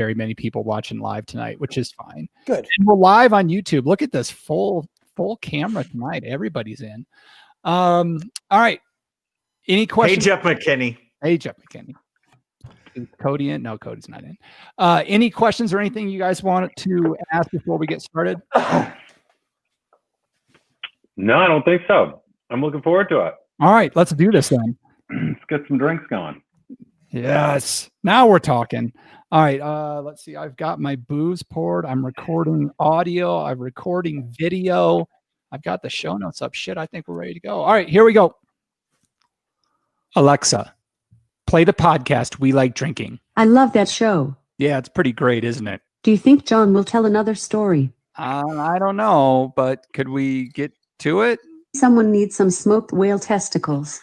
very many people watching live tonight, which is fine. Good. And we're live on YouTube. Look at this full camera tonight. Everybody's in. All right. Any questions? Hey, Jeff McKinney. Hey, Jeff McKinney. Is Cody in? No, Cody's not in. Any questions or anything you guys want to ask before we get started? No, I don't think so. I'm looking forward to it. All right, let's do this then. Let's get some drinks going. Yes. Now we're talking. All right. Let's see. I've got my booze poured. I'm recording audio. I'm recording video. I've got the show notes up. Shit, I think we're ready to go. All right, here we go. Alexa, play the podcast We Like Drinking. I love that show. Yeah, it's pretty great, isn't it? Do you think John will tell another story? I don't know, but could we get to it? Someone needs some smoked whale testicles.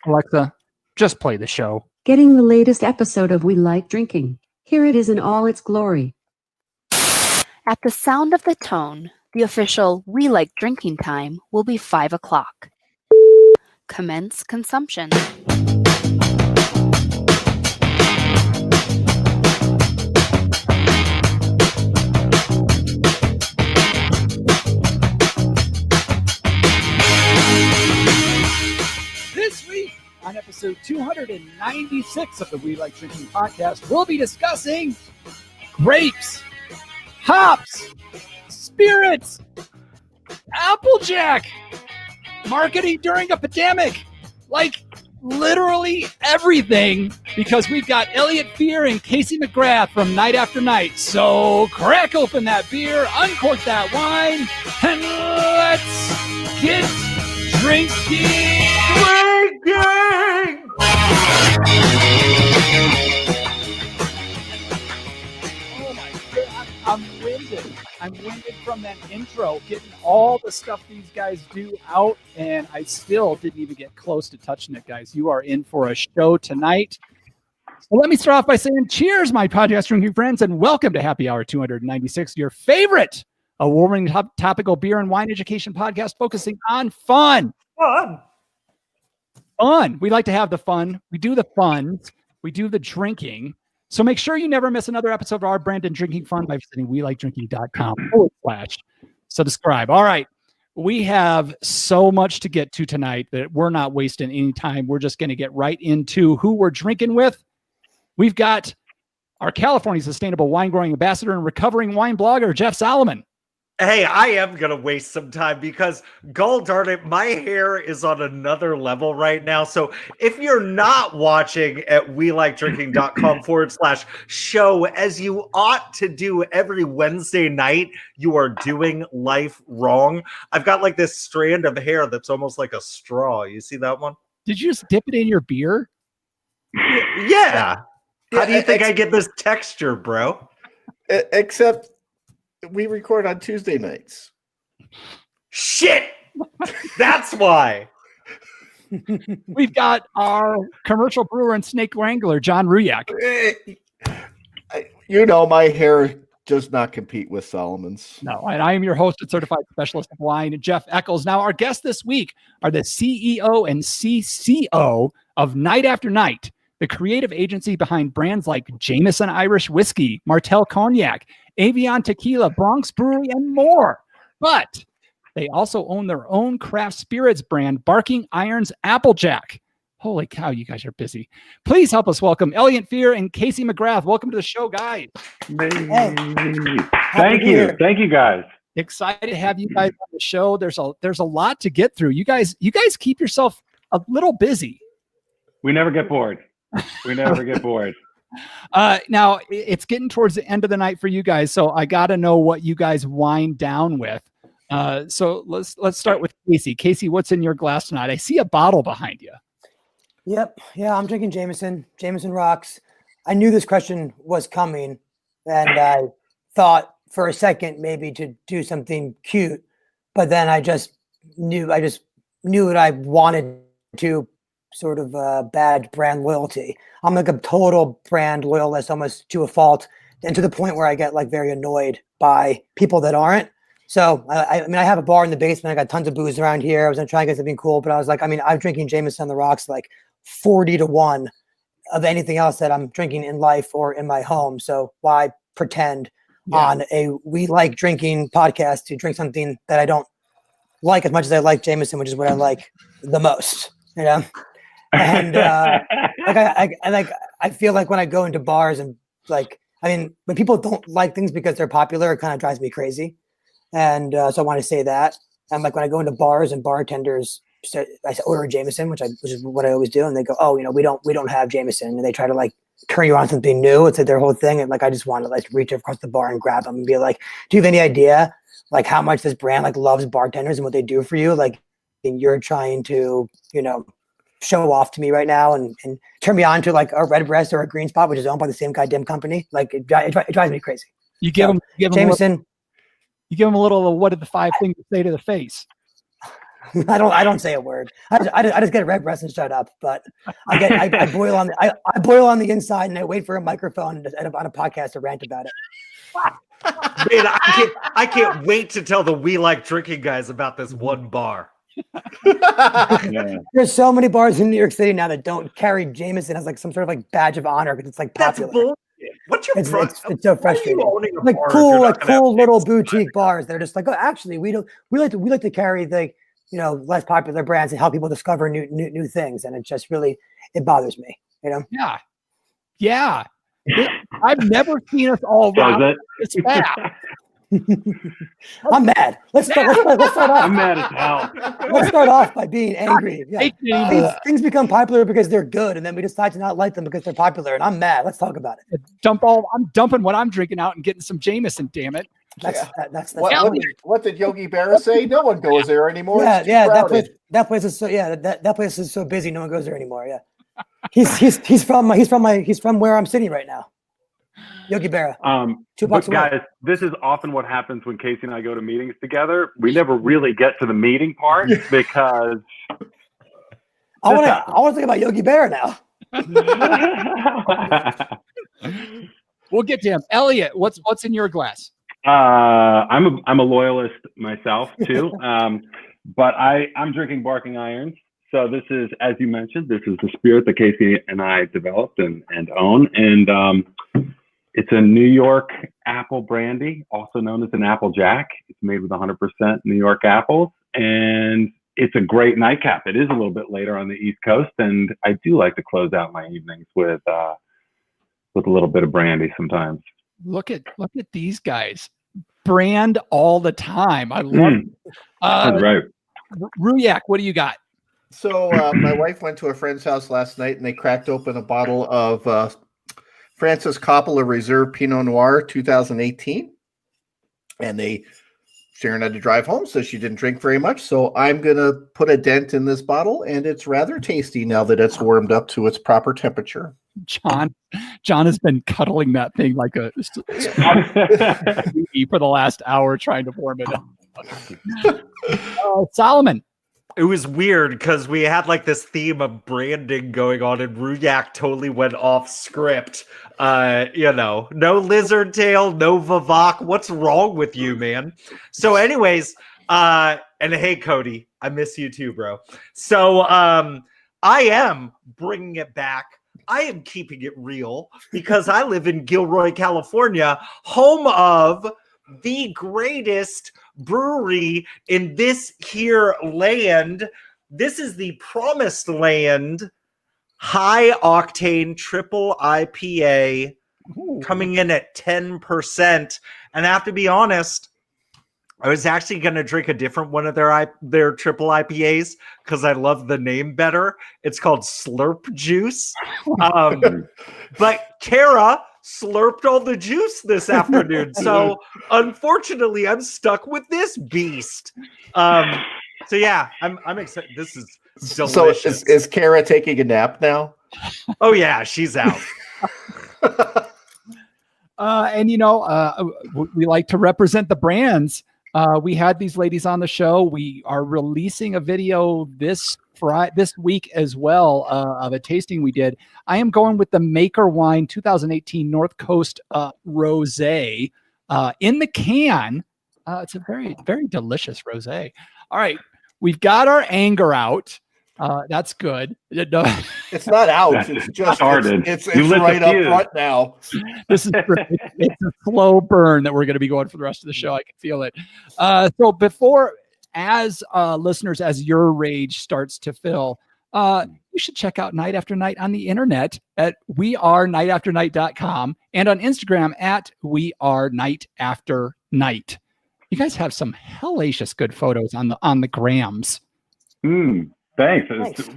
Alexa, just play the show. Getting the latest episode of We Like Drinking. Here it is in all its glory. At the sound of the tone, the official We Like Drinking time will be 5 o'clock. Commence consumption. This week on episode 296 of the We Like Drinking podcast, we'll be discussing grapes, hops, spirits, Applejack, marketing during a pandemic, like literally everything, because we've got Elliot Fear and Casey McGrath from Night After Night. So crack open that beer, uncork that wine, and let's get drinking. Oh my God, I'm winded. I'm winded from that intro, getting all the stuff these guys do out, and I still didn't even get close to touching it, guys. You are in for a show tonight. So let me start off by saying cheers, my podcast drinking friends, and welcome to Happy Hour 296, your favorite award-winning topical beer and wine education podcast focusing on fun. Fun. We like to have the fun. We do the fun. We do the drinking. So make sure you never miss another episode of our brand and drinking fun by visiting WeLikeDrinking.com/subscribe. All right. We have so much to get to tonight that we're not wasting any time. We're just going to get right into who we're drinking with. We've got our California Sustainable Wine Growing Ambassador and recovering wine blogger, Jeff Solomon. Hey, I am going to waste some time because, gall darn it, my hair is on another level right now. So if you're not watching at WeLikeDrinking.com/show, as you ought to do every Wednesday night, you are doing life wrong. I've got like this strand of hair that's almost like a straw. You see that one? Did you just dip it in your beer? Yeah. How do you think I get this texture, bro? Except we record on Tuesday nights. Shit! That's why. We've got our commercial brewer and snake wrangler, John Ruyak. You know, my hair does not compete with Solomon's. No, and I am your host and certified specialist of wine, Jeff Eccles. Now, our guests this week are the CEO and CCO of Night After Night, the creative agency behind brands like Jameson Irish Whiskey, Martell Cognac, Avion Tequila, Bronx Brewery, and more. But they also own their own craft spirits brand, Barking Irons Applejack. Holy cow, you guys are busy. Please help us welcome Elliot Fear and Casey McGrath. Welcome to the show, guys. Hey. Thank you. Thank you, guys. Excited to have you guys on the show. There's a lot to get through. You guys keep yourself a little busy. We never get bored. We never get bored. Now it's getting towards the end of the night for you guys, so I got to know what you guys wind down with. So let's start with Casey. Casey, what's in your glass tonight? I see a bottle behind you. Yep. Yeah, I'm drinking Jameson. Jameson rocks. I knew this question was coming, and I thought for a second maybe to do something cute, but then I just knew what I wanted to. Sort of bad brand loyalty. I'm like a total brand loyalist, almost to a fault, and to the point where I get like very annoyed by people that aren't. So I mean, I have a bar in the basement. I got tons of booze around here. I was gonna try and get something cool, but I was like, I mean, I'm drinking Jameson on the rocks like 40-1 of anything else that I'm drinking in life or in my home. So why pretend on a We Like Drinking podcast to drink something that I don't like as much as I like Jameson, which is what I like the most, you know? And I feel like when I go into bars and like, I mean, when people don't like things because they're popular, it kind of drives me crazy. And so I want to say that. And like when I go into bars and bartenders, I order Jameson, which is what I always do, and they go, "Oh, we don't have Jameson," and they try to like turn you on something new. It's like their whole thing, and like I just want to like reach across the bar and grab them and be like, "Do you have any idea like how much this brand like loves bartenders and what they do for you? Like, and you're trying to show off to me right now and turn me on to like a Redbreast or a Green Spot, which is owned by the same goddamn company. Like it drives me crazy." You give them Jameson. You give them a little. What are the 5 things to say to the face? I don't say a word. I just get a Redbreast and shut up. But I boil on I boil on the inside and I wait for a microphone and on a podcast to rant about it. Man, I can't wait to tell the We Like Drinking guys about this one bar. Yeah. There's so many bars in New York City now that don't carry Jameson as like some sort of like badge of honor because it's like That's popular. bullshit. What's your It's so Why are you frustrating. owning a Like bar if cool, you're not like gonna have cool little Jameson? boutique bars. They're just like, oh, actually, we like to carry the less popular brands and help people discover new things. And it just really bothers me. Yeah. I've never seen us all Does round it? this fast. I'm mad. Let's start off. I'm mad as hell. Let's start off by being angry. Yeah. Hate you anymore. Things become popular because they're good, and then we decide to not like them because they're popular. And I'm mad. Let's talk about it. I'm dumping what I'm drinking out and getting some Jameson. Damn it! That's What did Yogi Berra say? No one goes there anymore. It's too yeah. crowded. That place is that place is so busy. No one goes there anymore. Yeah. He's from where I'm sitting right now. Yogi Berra. $2 But away. guys, this is often what happens when Casey and I go to meetings together. We never really get to the meeting part because I want to think about Yogi Berra now. We'll get to him. Elliot, what's in your glass? I'm a loyalist myself too, but I'm drinking Barking Irons. So this is, as you mentioned, this is the spirit that Casey and I developed and own, and it's a New York apple brandy, also known as an Apple Jack. It's made with 100% New York apples, and it's a great nightcap. It is a little bit later on the East Coast, and I do like to close out my evenings with a little bit of brandy sometimes. Look at these guys. Brand all the time. I love it. That's right. Ruyak, what do you got? So my wife went to a friend's house last night, and they cracked open a bottle of Francis Coppola Reserve Pinot Noir 2018. And Sharon had to drive home, so she didn't drink very much. So I'm going to put a dent in this bottle, and it's rather tasty now that it's warmed up to its proper temperature. John has been cuddling that thing like a for the last hour trying to warm it up. Solomon. It was weird because we had like this theme of branding going on, and Ruyak totally went off script. No lizard tail, no Vivak. What's wrong with you, man? So, anyways, and hey, Cody, I miss you too, bro. So, I am bringing it back. I am keeping it real because I live in Gilroy, California, home of the greatest brewery in this here land. This is the Promised Land high octane triple IPA coming in at 10%. And I have to be honest, I was actually going to drink a different one of their triple IPAs because I love the name better. It's called Slurp Juice. But Kara slurped all the juice this afternoon. So unfortunately, I'm stuck with this beast. So yeah, I'm excited. This is delicious. So is Kara taking a nap now? Oh yeah, she's out. We like to represent the brands. We had these ladies on the show. We are releasing a video this week as well of a tasting we did. I am going with the Maker Wine 2018 North Coast Rosé in the can. It's a very, very delicious rosé. All right, we've got our anger out. That's good. No, It's not out. It's just Started. It's You lit the right up fuse. front now. this is it's a slow burn that we're going to be going for the rest of the show. I can feel it. So before, as listeners, as your rage starts to fill, you should check out Night After Night on the internet at wearenightatternight.com and on Instagram at wearenightatternight. You guys have some hellacious good photos on the grams. Thanks. Nice.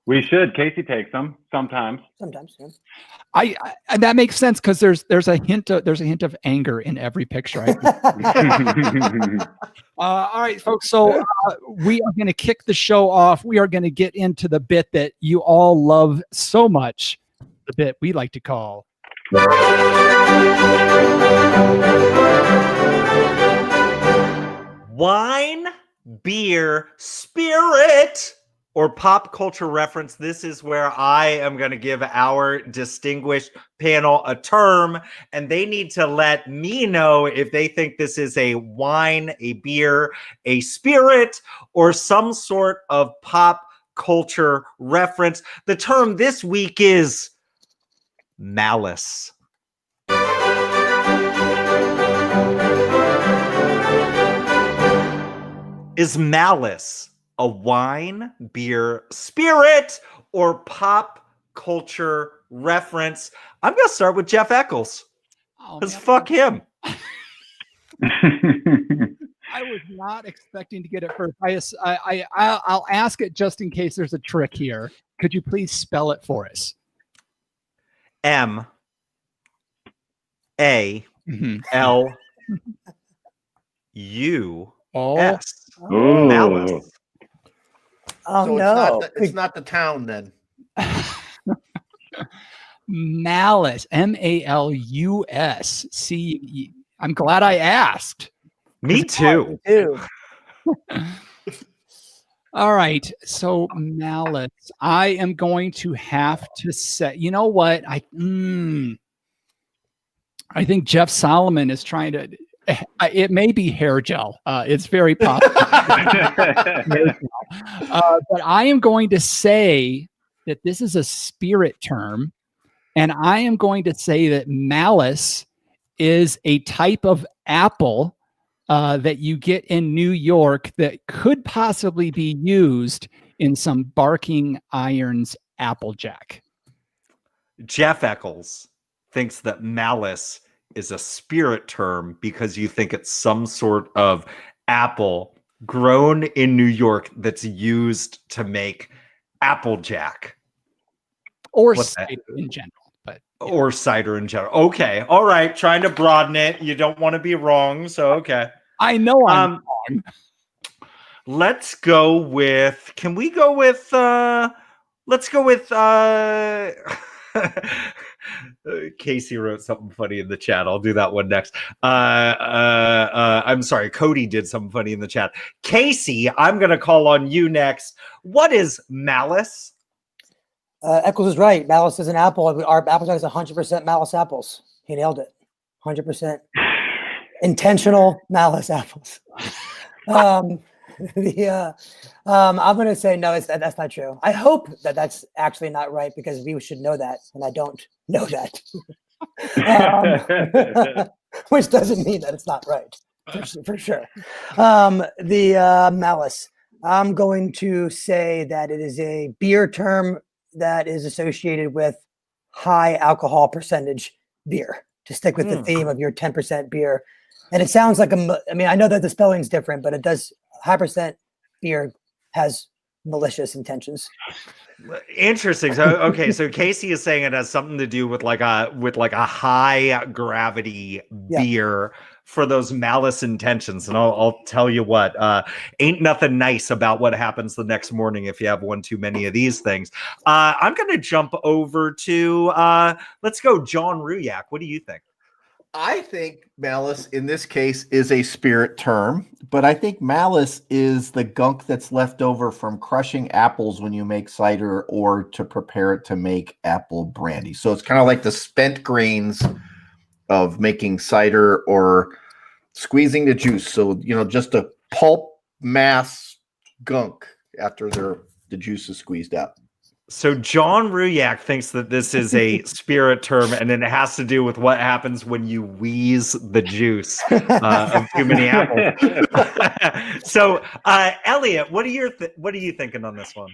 We should. Casey takes them sometimes. Sometimes. Yeah. I and that makes sense because there's a hint of anger in every picture. All right, folks. So we are going to kick the show off. We are going to get into the bit that you all love so much, the bit we like to call Wine, beer, spirit, or pop culture reference. This is where I am going to give our distinguished panel a term, and they need to let me know if they think this is a wine, a beer, a spirit, or some sort of pop culture reference. The term this week is malice. Is malice a wine, beer, spirit, or pop culture reference? I'm going to start with Jeff Eccles. Because fuck him. I was not expecting to get it first. I'll ask it just in case there's a trick here. Could you please spell it for us? M A Mhm. L U Oh, S. Ooh. Malice. Oh So no! it's not the town then. malice. MALUS. I'm glad I asked. Me too. Ew. All right. So malice. I am going to have to say, you know what? I think Jeff Solomon is trying to. It may be hair gel. It's very possible. But I am going to say that this is a spirit term, and I am going to say that malice is a type of apple that you get in New York that could possibly be used in some Barking Irons Applejack. Jeff Eccles thinks that malice is a spirit term because you think it's some sort of apple grown in New York that's used to make Applejack. Or What's that? cider in general. But Or cider in general. Okay. All right. Trying to broaden it. You don't want to be wrong. So, okay. I know I'm wrong. Let's go with, can we go with, let's go with, Casey wrote something funny in the chat. I'll do that one next. I'm sorry. Cody did something funny in the chat. Casey, I'm going to call on you next. What is malice? Eccles is right. Malice is an apple. Our apple is 100% malice apples. He nailed it. 100% intentional malice apples. I'm going to say no. That's not true. I hope that that's actually not right because we should know that, and I don't know that. Which doesn't mean that it's not right, for sure. The malice. I'm going to say that it is a beer term that is associated with high alcohol percentage beer, to stick with the theme of your 10% beer. And it sounds like I know that the spelling's different, but it does, high percent beer has malicious intentions. Interesting. So, okay. So Casey is saying it has something to do with like a high gravity beer for those malice intentions. And I'll tell you what, ain't nothing nice about what happens the next morning if you have one too many of these things. I'm going to jump over to, let's go John Ruyak. What do you think? I think malice in this case is a spirit term, but I think malice is the gunk that's left over from crushing apples when you make cider or to prepare it to make apple brandy. So it's kind of like the spent grains of making cider or squeezing the juice. So, just a pulp mass gunk after they're the juice is squeezed out. So John Ruyak thinks that this is a spirit term, and it has to do with what happens when you wheeze the juice of too many apples. So, Elliot, what are you thinking on this one?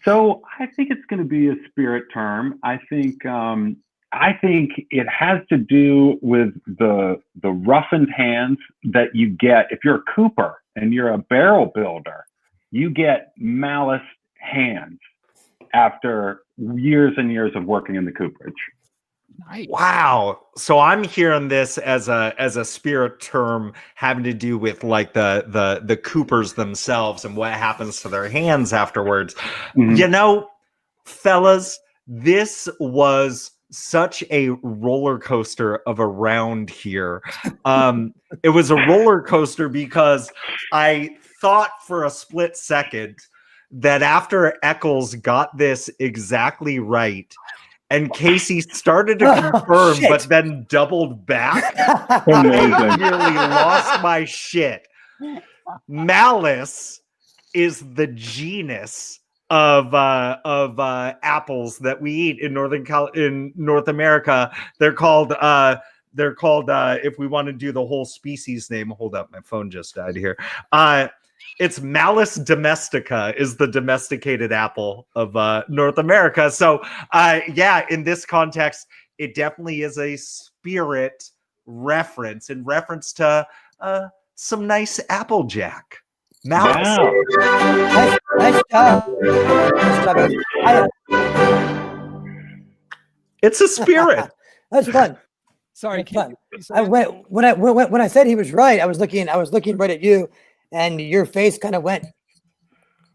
So I think it's going to be a spirit term. I think it has to do with the roughened hands that you get if you're a cooper and you're a barrel builder. You get malice hands after years and years of working in the cooperage. Nice. Wow. So I'm hearing this as a spirit term having to do with like the coopers themselves and what happens to their hands afterwards. Mhm. You know, fellas, this was such a roller coaster of a round here. It was a roller coaster because I thought for a split second that after Eccles got this exactly right, and Casey started to confirm, shit. but then doubled back, Amazing. I nearly lost my shit. Malice is the genus of apples that we eat in North America. They're called if we want to do the whole species name. Hold up, my phone just died here. It's Malus domestica is the domesticated apple of North America. So yeah, in this context, it definitely is a spirit reference in reference to some nice Applejack. Malus. Wow. Nice job. Nice job. It's a spirit. That's fun. Sorry, That's fun. Casey, When I said he was right, I was looking right at you, and your face kind of went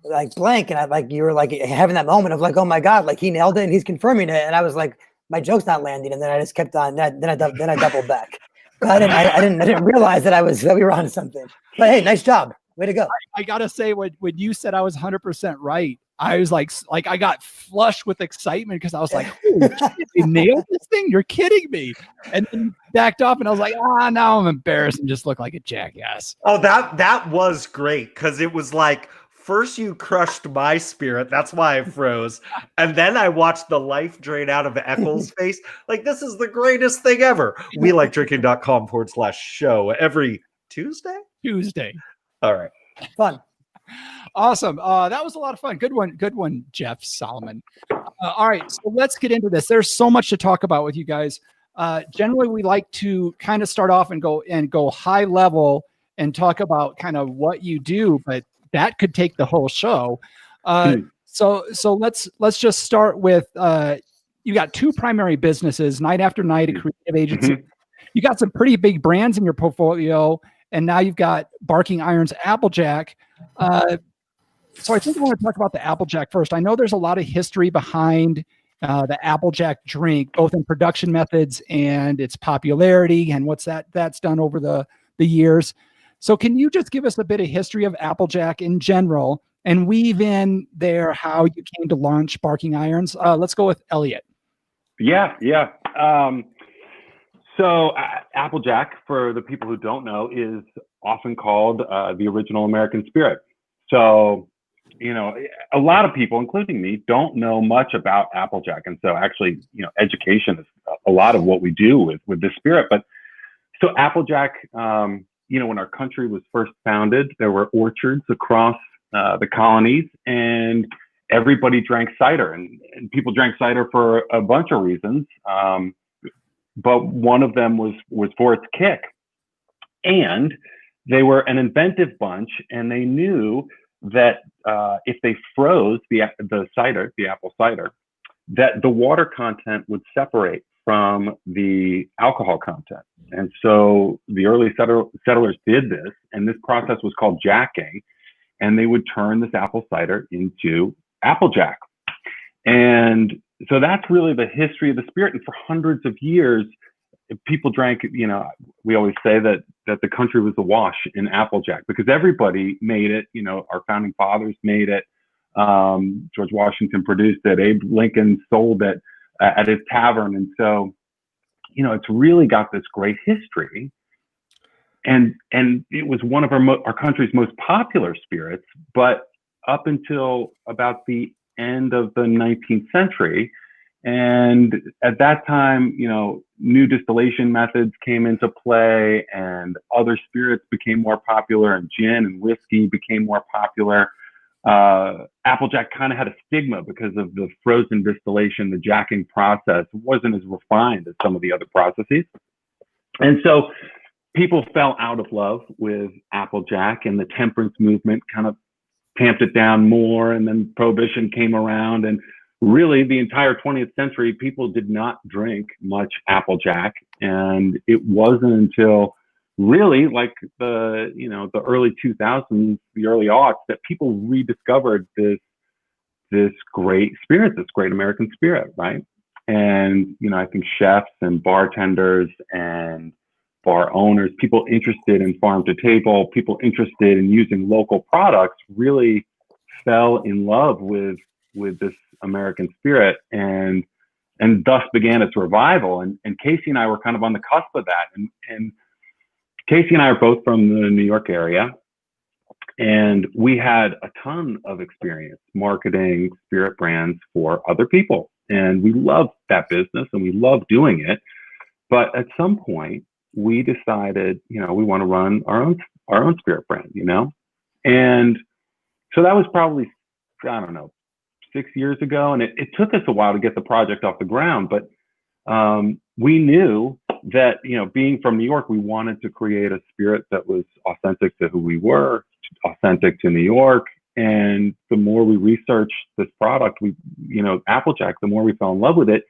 like blank, and you were like having that moment of like, oh my god, like he nailed it and he's confirming it, and I was like, my joke's not landing, and then I just kept on. Then I doubled back. I didn't realize that we were on something. But hey, nice job, way to go. I gotta say, when you said I was 100% right, I was like I got flushed with excitement because I was like, holy shit, they nailed this thing? You're kidding me. And then backed off and I was like, now I'm embarrassed and just look like a jackass. Oh, that was great because it was like first you crushed my spirit. That's why I froze. And then I watched the life drain out of Eccles' face. Like, this is the greatest thing ever. WeLikeDrinking.com/show every Tuesday? All right. Fun. Awesome. That was a lot of fun. Good one, Jeff Solomon. All right, so let's get into this. There's so much to talk about with you guys. Generally, we like to kind of start off and go high level and talk about kind of what you do, but that could take the whole show. So let's just start with you got two primary businesses, Night After Night, a creative agency. Mhm. You got some pretty big brands in your portfolio, and now you've got Barking Irons Applejack. So I think I want to talk about the Applejack first. I know there's a lot of history behind the Applejack drink, both in production methods and its popularity and what's that's done over the years. So can you just give us a bit of history of Applejack in general and weave in there how you came to launch Barking Irons? Let's go with Elliot. Yeah. So Applejack, for the people who don't know, is often called the original American spirit. So, a lot of people, including me, don't know much about Applejack. And so actually, education is a lot of what we do with this spirit. But so Applejack, when our country was first founded, there were orchards across the colonies, and everybody drank cider, and people drank cider for a bunch of reasons. But one of them was for its kick. And they were an inventive bunch, and they knew that if they froze the cider, the apple cider, that the water content would separate from the alcohol content. And so the early settlers did this, and this process was called jacking, and they would turn this apple cider into Applejack. And so that's really the history of the spirit. And for hundreds of years, people drank, we always say that the country was awash in Applejack because everybody made it. Our founding fathers made it. George Washington produced it. Abe Lincoln sold it at his tavern. And so, it's really got this great history. And it was one of our country's most popular spirits. But up until about the end of the 19th century. And at that time, new distillation methods came into play, and other spirits became more popular, and gin and whiskey became more popular. Applejack kind of had a stigma because of the frozen distillation. The jacking process wasn't as refined as some of the other processes. And so people fell out of love with Applejack, and the temperance movement kind of tamped it down more. And then Prohibition came around, and really the entire 20th century, people did not drink much Applejack. And it wasn't until really like the early 2000s, the early aughts, that people rediscovered this great spirit, this great American spirit, right? And, I think chefs and bartenders and bar owners, people interested in farm to table, people interested in using local products, really fell in love with this American spirit, and thus began its revival. And Casey and I were kind of on the cusp of that. And Casey and I are both from the New York area, and we had a ton of experience marketing spirit brands for other people. And we loved that business and we loved doing it. But at some point, we decided, we want to run our own spirit brand, And so that was probably, I don't know, 6 years ago. And it took us a while to get the project off the ground. But we knew that, being from New York, we wanted to create a spirit that was authentic to who we were, authentic to New York. And the more we researched this product, Applejack, the more we fell in love with it.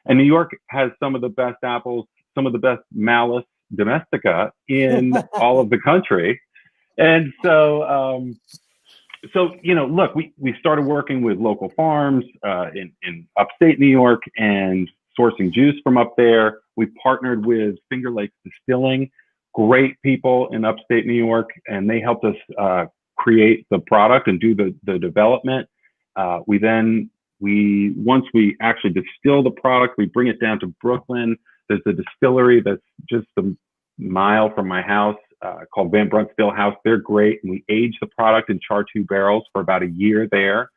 And New York has some of the best apples, some of the best Malus domestica in all of the country. And so, look, we started working with local farms in upstate New York and sourcing juice from up there. We partnered with Finger Lakes Distilling, great people in upstate New York, and they helped us create the product and do the development. Once we actually distill the product, we bring it down to Brooklyn. There's a distillery that's just a mile from my house called Van Brunt Still House. They're great. And we age the product in char-2 barrels for about a year there.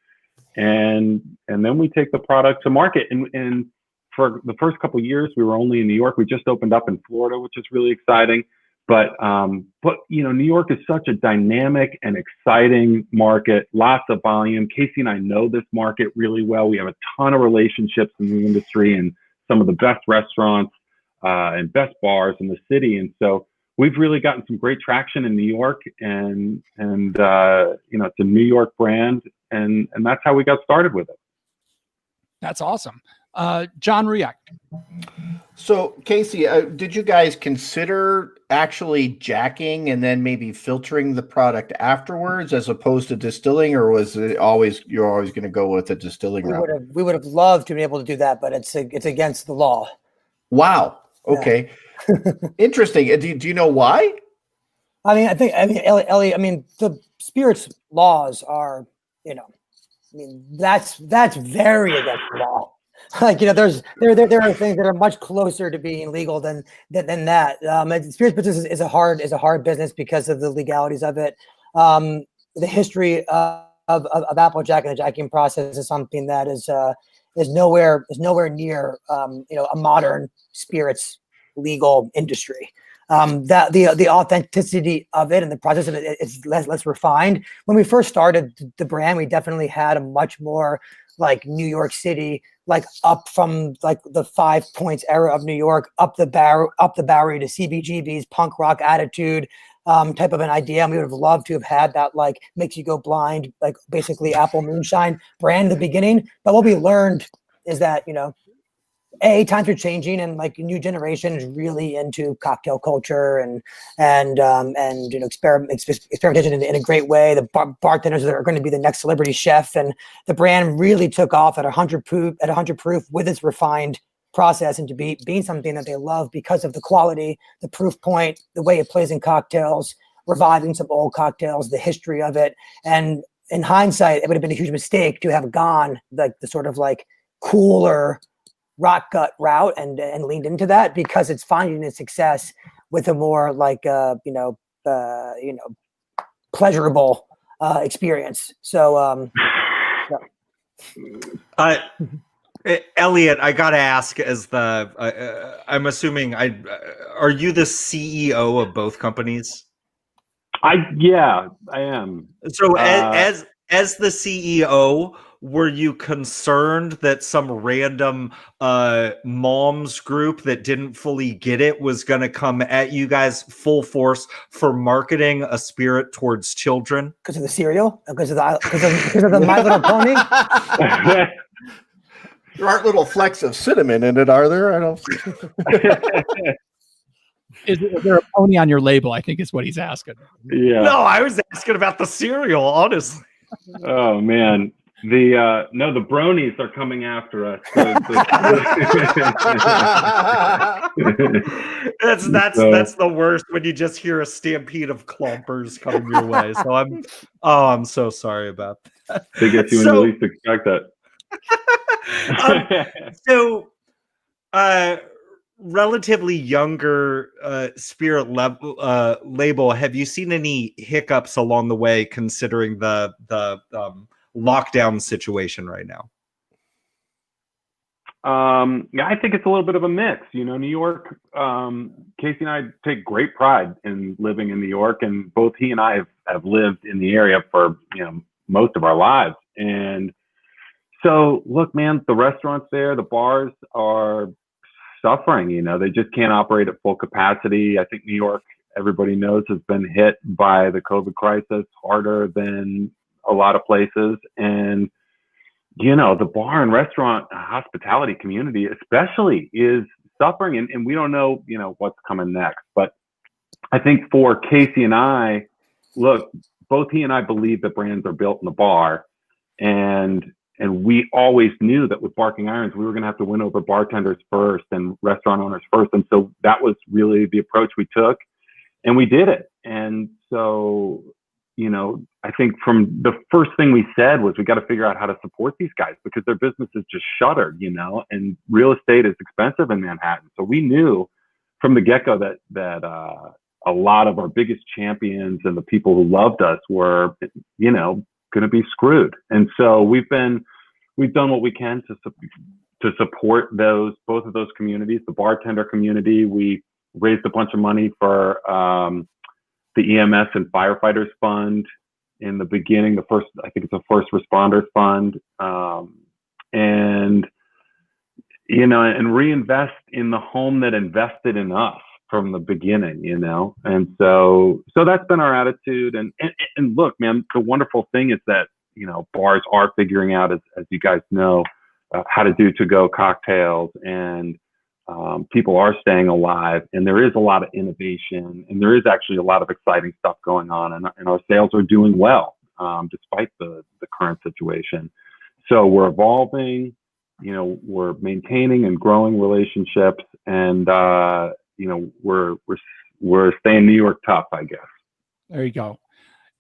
And then we take the product to market. And for the first couple of years, we were only in New York. We just opened up in Florida, which is really exciting. But New York is such a dynamic and exciting market, lots of volume. Casey and I know this market really well. We have a ton of relationships in the industry and some of the best restaurants and best bars in the city. And so we've really gotten some great traction in New York, and it's a New York brand, and that's how we got started with it. That's awesome. John Ruyak. So, Casey, did you guys consider actually jacking and then maybe filtering the product afterwards, as opposed to distilling, or was it you're always going to go with the distilling route? We would have loved to be able to do that, but it's against the law. Wow. Okay. Yeah. Interesting. Do you know why? Ellie, the spirits laws are, that's very against the law. There are things that are much closer to being legal than that. Spirits business is a hard business because of the legalities of it. The history of Applejack and the jacking process is something that is nowhere near a modern spirits legal industry. That the authenticity of it and the process of it is less refined. When we first started the brand, we definitely had a much more like New York City, like up from like the 5 Points era of New York, up the Bowery to CBGB's punk rock attitude, type of an idea. And we would have loved to have had that like makes you go blind, like basically Apple Moonshine brand in the beginning. But what we learned is that, times are changing, and like a new generation is really into cocktail culture and experimentation in a great way. The bartenders are going to be the next celebrity chef, and the brand really took off at 100 proof with its refined process, and to being something that they love because of the quality, the proof point, the way it plays in cocktails, reviving some old cocktails, the history of it. And in hindsight, it would have been a huge mistake to have gone like the sort of like cooler rock gut route and leaned into that, because it's finding its success with a more like pleasurable experience. So Elliot, I gotta ask, as the I'm assuming are you the CEO of both companies? Yeah, I am. So as the CEO, were you concerned that some random moms group that didn't fully get it was going to come at you guys full force for marketing a spirit towards children? because of the cereal, because of the My Little Pony. There aren't little flecks of cinnamon in it, are there? I don't. Is there a pony on your label? I think is what he's asking. Yeah. No, I was asking about the cereal, honestly. Oh man. The bronies are coming after us. That's the worst when you just hear a stampede of clompers coming your way. So I'm so sorry about that. They get you when you least expect that. Relatively younger spirit label. Have you seen any hiccups along the way, considering the lockdown situation right now? Yeah, I think it's a little bit of a mix. New York. Casey and I take great pride in living in New York, and both he and I have lived in the area for most of our lives. And so, look, man, the restaurants there, the bars are suffering. They just can't operate at full capacity. I think New York, everybody knows, has been hit by the COVID crisis harder than a lot of places. And, the bar and restaurant hospitality community especially is suffering. And we don't know, what's coming next. But I think for Casey and I, look, both he and I believe that brands are built in the bar. And we always knew that with Barking Irons, we were going to have to win over bartenders first and restaurant owners first. And so that was really the approach we took, and we did it. And so, I think from the first thing we said was we got to figure out how to support these guys because their businesses just shuttered, and real estate is expensive in Manhattan. So we knew from the get-go that a lot of our biggest champions and the people who loved us were, going to be screwed. And so we've done what we can to support both of those communities. The bartender community, we raised a bunch of money for the EMS and firefighters fund in the beginning. I think it's a first responders fund, and reinvest in the home that invested in us from the beginning, and so that's been our attitude. And look, man, the wonderful thing is that, bars are figuring out, as you guys know, how to do to-go cocktails, and people are staying alive, and there is a lot of innovation, and there is actually a lot of exciting stuff going on, and our sales are doing well, despite the current situation. So we're evolving, we're maintaining and growing relationships, and we're staying New York tough, I guess. There you go.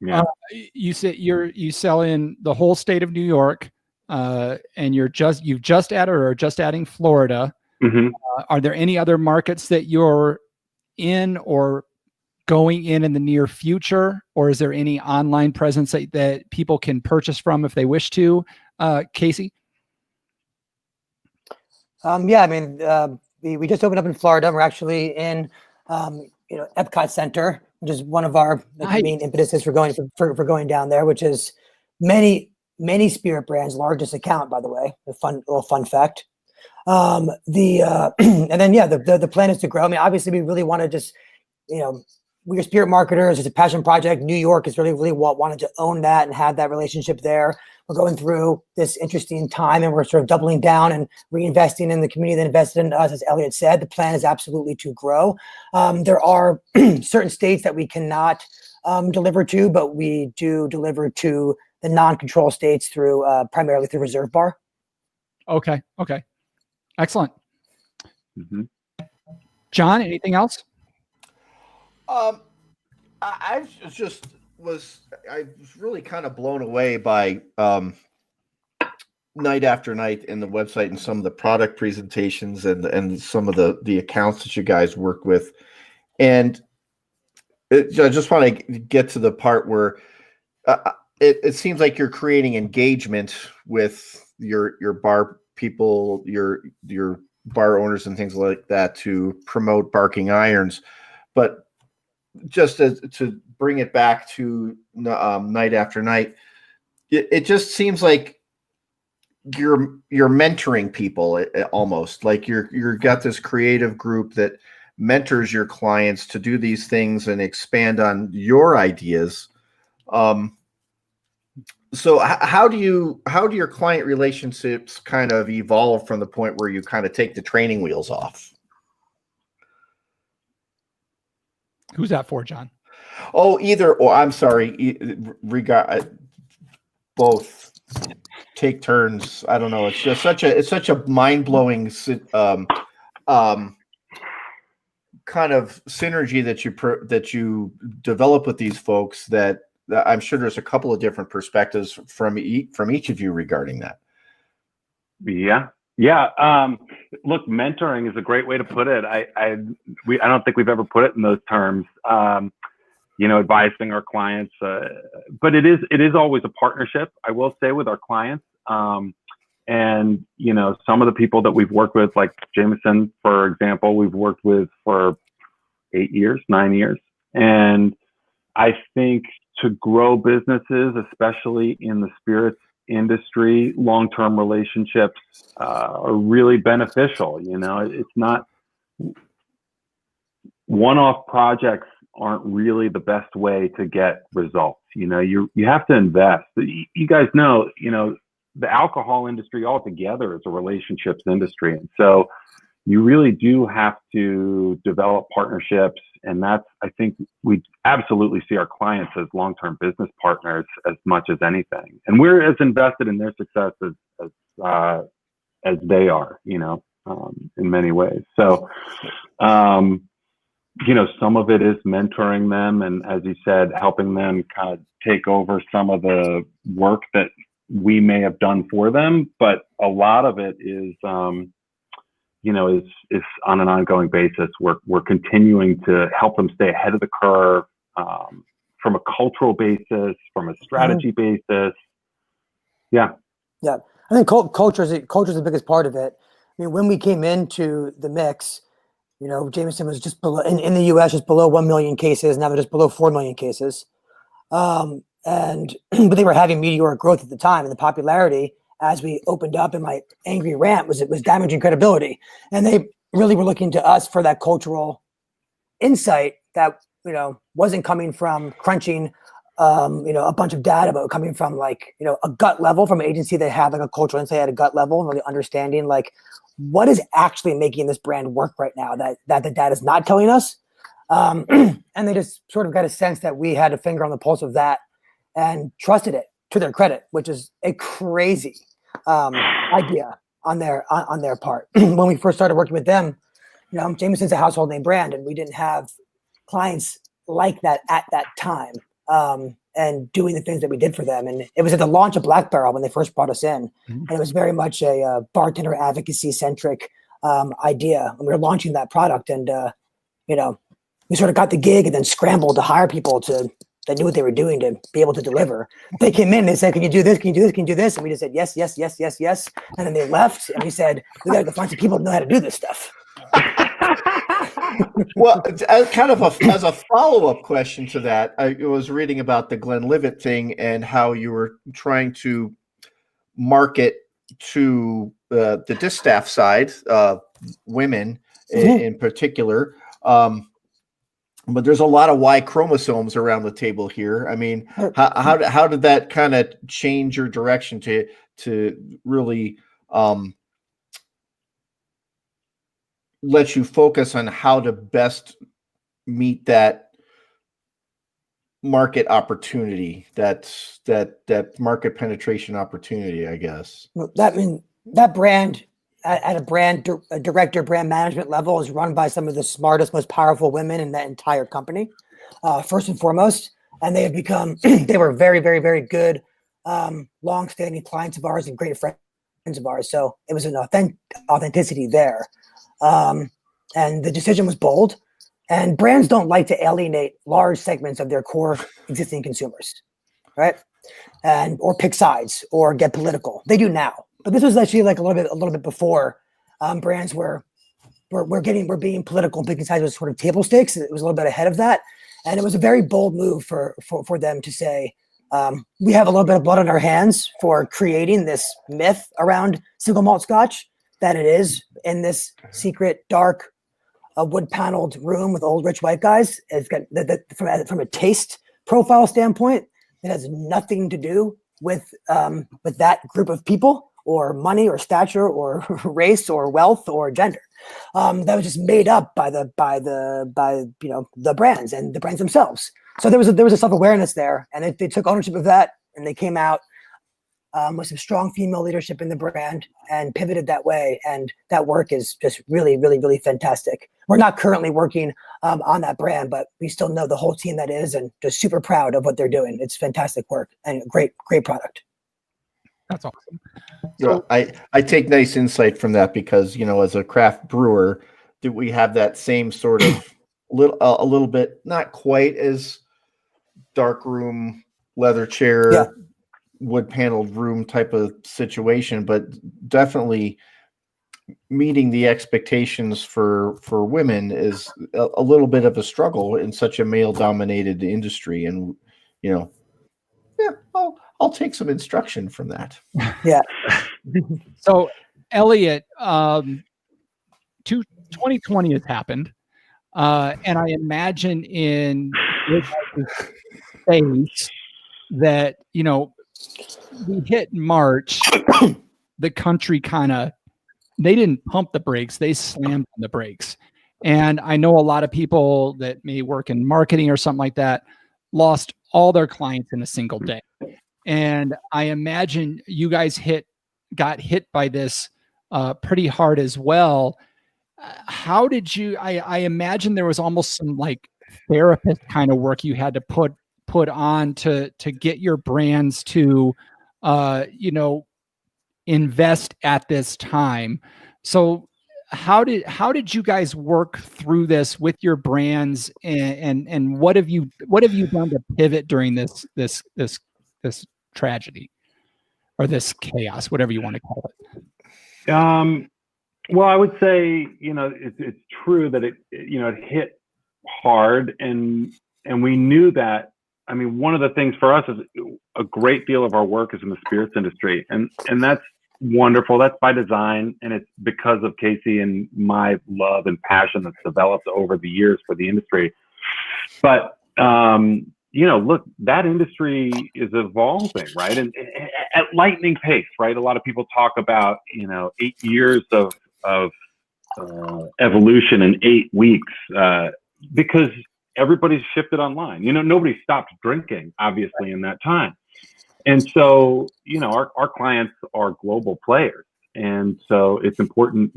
Yeah. You said you sell in the whole state of New York, and you've just added or are just adding Florida. Mm-hmm. Are there any other markets that you're in or going in the near future, or is there any online presence that people can purchase from if they wish to? Casey? Yeah, I mean, we just opened up in Florida. We're actually in, Epcot Center, which is one of our main impetuses for going down there, which is many spirit brands' largest account, by the way. A little fun fact. And then the plan is to grow. I mean, obviously, we really want to just, we're spirit marketers. It's a passion project. New York is really wanted to own that and have that relationship there. We're going through this interesting time, and we're sort of doubling down and reinvesting in the community that invested in us. As Elliot said, the plan is absolutely to grow. There are certain states that we cannot deliver to, but we do deliver to the non-control states through primarily through Reserve Bar. Okay. Excellent. Mm-hmm. John, anything else? I was really kind of blown away by Night After Night and the website and some of the product presentations and some of the accounts that you guys work with. And I just want to get to the part where it seems like you're creating engagement with your bar people, your bar owners and things like that to promote Barking Irons. But just to bring it back to Night After Night, it just seems like you're mentoring people almost like you're got this creative group that mentors your clients to do these things and expand on your ideas. So how do your client relationships kind of evolve from the point where you kind of take the training wheels off? Who's that for, John? Oh, either or. I'm sorry. Both take turns. I don't know. It's just such a mind blowing kind of synergy that you develop with these folks that I'm sure there's a couple of different perspectives from each of you regarding that. Yeah. Look, mentoring is a great way to put it. I don't think we've ever put it in those terms. Advising our clients, but it is always a partnership, I will say, with our clients. And some of the people that we've worked with, like Jameson, for example, we've worked with for 9 years. And I think to grow businesses, especially in the spirits industry, long-term relationships are really beneficial. It's not one-off projects aren't really the best way to get results. You have to invest. You guys know, the alcohol industry altogether is a relationships industry. And so you really do have to develop partnerships. And I think we absolutely see our clients as long-term business partners as much as anything. And we're as invested in their success as they are, in many ways. So, some of it is mentoring them. And as you said, helping them kind of take over some of the work that we may have done for them. But a lot of it is, is on an ongoing basis. We're continuing to help them stay ahead of the curve from a cultural basis, from a strategy basis. Yeah. I think culture is the biggest part of it. I mean, when we came into the mix, Jameson was just below in the U.S. just below 1 million cases. Now they're just below 4 million cases. But they were having meteoric growth at the time, and the popularity as we opened up in my angry rant was damaging credibility. And they really were looking to us for that cultural insight that, wasn't coming from crunching, a bunch of data, but coming from a gut level from an agency that had like a cultural insight at a gut level and really understanding what is actually making this brand work right now that the data is not telling us. And they just sort of got a sense that we had a finger on the pulse of that and trusted it to their credit, which is a crazy idea on their part. When we first started working with them, Jameson's a household name brand, and we didn't have clients like that at that time, and doing the things that we did for them. And it was at the launch of Black Barrel when they first brought us in, and it was very much a bartender advocacy centric idea. And we were launching that product, and we sort of got the gig and then scrambled to hire people that knew what they were doing to be able to deliver. They came in and they said, "Can you do this? Can you do this? Can you do this?" And we just said, yes, yes, yes, yes, yes. And then they left, and we said, "We got to find some people who know how to do this stuff." Well, kind of as a follow-up question to that, I was reading about the Glenlivet thing and how you were trying to market to the distaff side, women in particular. But there's a lot of Y chromosomes around the table here. I mean, how did that kind of change your direction to really let you focus on how to best meet that market opportunity, that market penetration opportunity, I guess? That brand at a director brand management level is run by some of the smartest, most powerful women in that entire company, first and foremost. And they have become, they were very, very, very good, long-standing clients of ours and great friends of ours. So it was an authenticity there. And the decision was bold, and brands don't like to alienate large segments of their core existing consumers, right? or pick sides or get political. They do now, but this was actually like a little bit before brands were being political and picking sides was sort of table stakes. It was a little bit ahead of that, and it was a very bold move for them to say, we have a little bit of blood on our hands for creating this myth around single malt Scotch that it is in this secret, dark, wood paneled room with old rich white guys. It's got from a taste profile standpoint, it has nothing to do with that group of people or money or stature or race or wealth or gender. That was just made up by the brands and the brands themselves. So there was a self-awareness there, and they took ownership of that, and they came out with some strong female leadership in the brand and pivoted that way. And that work is just really, really, really fantastic. We're not currently working on that brand, but we still know the whole team that is, and just super proud of what they're doing. It's fantastic work and great product. That's awesome. So I take nice insight from that because, as a craft brewer, do we have that same sort of a little bit, not quite as dark room, leather chair, wood paneled room type of situation, but definitely meeting the expectations for women is a little bit of a struggle in such a male dominated industry. And, I'll take some instruction from that. Yeah. So Elliot, 2020 has happened. And I imagine in your guys' space that, we hit March, the country they didn't pump the brakes, they slammed on the brakes. And I know a lot of people that may work in marketing or something like that lost all their clients in a single day. And I imagine you guys got hit by this pretty hard as well. How did you, I imagine there was almost some like therapist kind of work you had to put on to get your brands to, invest at this time. So how did you guys work through this with your brands, and what have you done to pivot during this tragedy or this chaos, whatever you want to call it? Well, I would say, it's true that it hit hard, and we knew that. I mean, one of the things for us is a great deal of our work is in the spirits industry, and that's wonderful. That's by design, and it's because of Casey and my love and passion that's developed over the years for the industry. But look, that industry is evolving, right? And at lightning pace, right? A lot of people talk about 8 years of evolution in 8 weeks because everybody's shifted online. Nobody stopped drinking, obviously, in that time. And so, our clients are global players. And so it's important,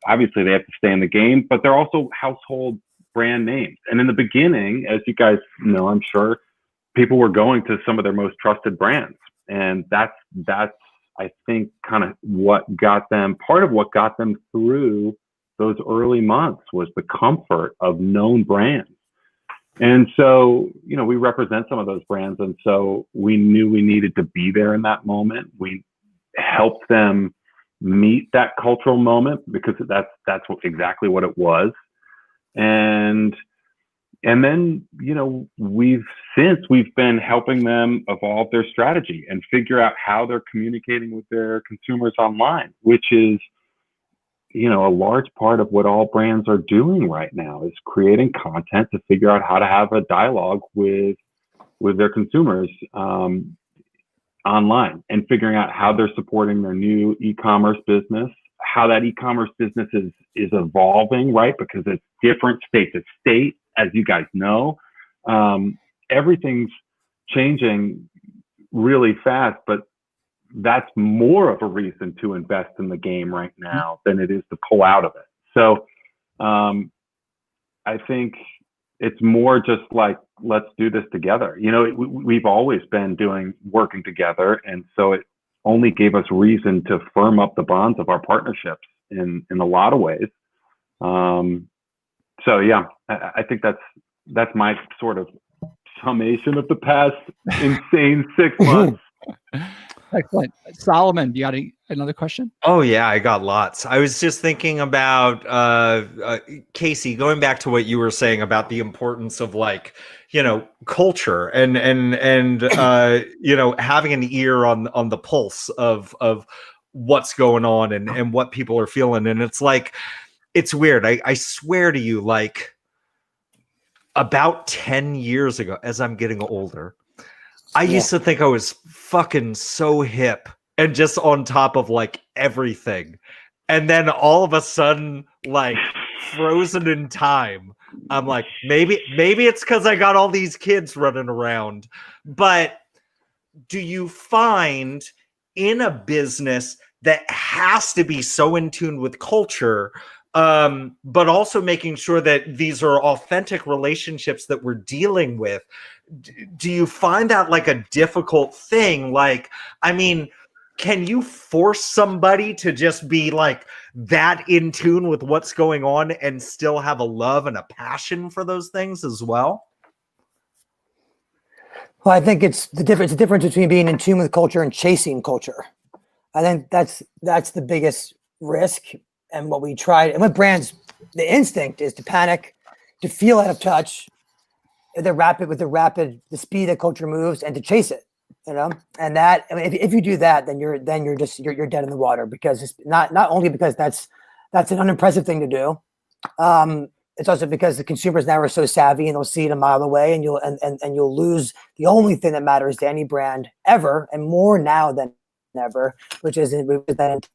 obviously they have to stay in the game, but they're also household brand names. And in the beginning, as you guys know, I'm sure, people were going to some of their most trusted brands. And that's I think, kind of part of what got them through those early months was the comfort of known brands. And so, we represent some of those brands. And so we knew we needed to be there in that moment. We helped them meet that cultural moment because that's exactly what it was. And then, we've been helping them evolve their strategy and figure out how they're communicating with their consumers online, which is, a large part of what all brands are doing right now is creating content to figure out how to have a dialogue with their consumers online, and figuring out how they're supporting their new e-commerce business, how that e-commerce business is evolving, right? Because it's different state to state, as you guys know. Everything's changing really fast, but that's more of a reason to invest in the game right now than it is to pull out of it. So I think it's more just like, let's do this together. We've always been working together. And so it only gave us reason to firm up the bonds of our partnerships in a lot of ways. So yeah, I think that's my sort of summation of the past insane 6 months. Excellent. Solomon, you got another question? Oh yeah, I got lots. I was just thinking about Casey, going back to what you were saying about the importance of like, culture and having an ear on the pulse of what's going on and what people are feeling. And it's like, it's weird. I swear to you, like about 10 years ago, as I'm getting older, I used to think I was fucking so hip and just on top of like everything. And then all of a sudden, like frozen in time, I'm like, maybe it's because I got all these kids running around. But do you find in a business that has to be so in tune with culture, but also making sure that these are authentic relationships that we're dealing with, do you find that like a difficult thing? Like, I mean, can you force somebody to just be like that in tune with what's going on and still have a love and a passion for those things as well? Well, I think it's the difference between being in tune with culture and chasing culture. I think that's the biggest risk. And what we tried, and what brands, the instinct is to panic, to feel out of touch, the speed that culture moves, and to chase it. And that, I mean, if you do that, then you're dead in the water, because it's not only because that's an unimpressive thing to do. It's also because the consumers now are so savvy and they'll see it a mile away, and you'll lose the only thing that matters to any brand ever, and more now than ever, which is that